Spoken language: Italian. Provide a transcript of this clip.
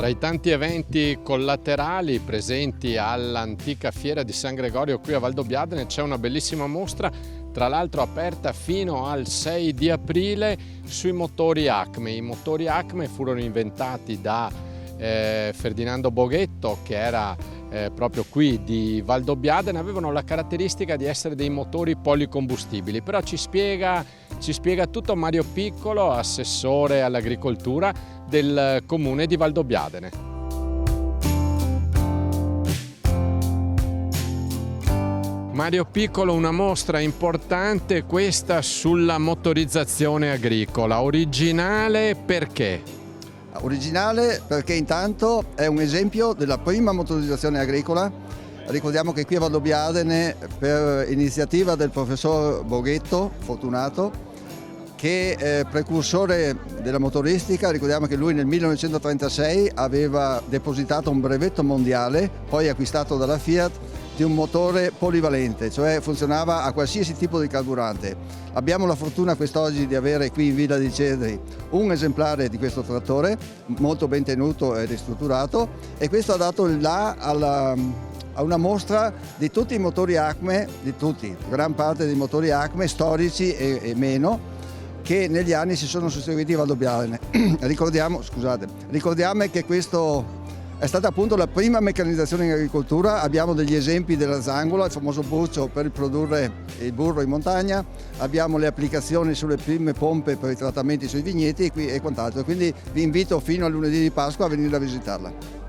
Tra i tanti eventi collaterali presenti all'antica fiera di San Gregorio qui a Valdobbiadene c'è una bellissima mostra, tra l'altro aperta fino al 6 di aprile, sui motori Acme. I motori Acme furono inventati da Ferdinando Boghetto, che era proprio qui di Valdobbiadene. Avevano la caratteristica di essere dei motori policombustibili, però ci spiega tutto Mario Piccolo, assessore all'agricoltura del comune di Valdobbiadene. Mario Piccolo, una mostra importante questa sulla motorizzazione agricola, originale perché? Originale perché intanto è un esempio della prima motorizzazione agricola. Ricordiamo che qui a Valdobbiadene, per iniziativa del professor Boghetto, Fortunato, che è precursore della motoristica, ricordiamo che lui nel 1936 aveva depositato un brevetto mondiale, poi acquistato dalla Fiat, di un motore polivalente, cioè funzionava a qualsiasi tipo di carburante. Abbiamo la fortuna quest'oggi di avere qui in Villa di Cedri un esemplare di questo trattore, molto ben tenuto e ristrutturato, e questo ha dato il là a una mostra di tutti i motori Acme, gran parte dei motori Acme, storici e meno, che negli anni si sono susseguiti a Valdobbiadene. Ricordiamo che questo è stata appunto la prima meccanizzazione in agricoltura. Abbiamo degli esempi della zangola, il famoso burcio per produrre il burro in montagna, abbiamo le applicazioni sulle prime pompe per i trattamenti sui vigneti e quant'altro. Quindi vi invito fino a lunedì di Pasqua a venire a visitarla.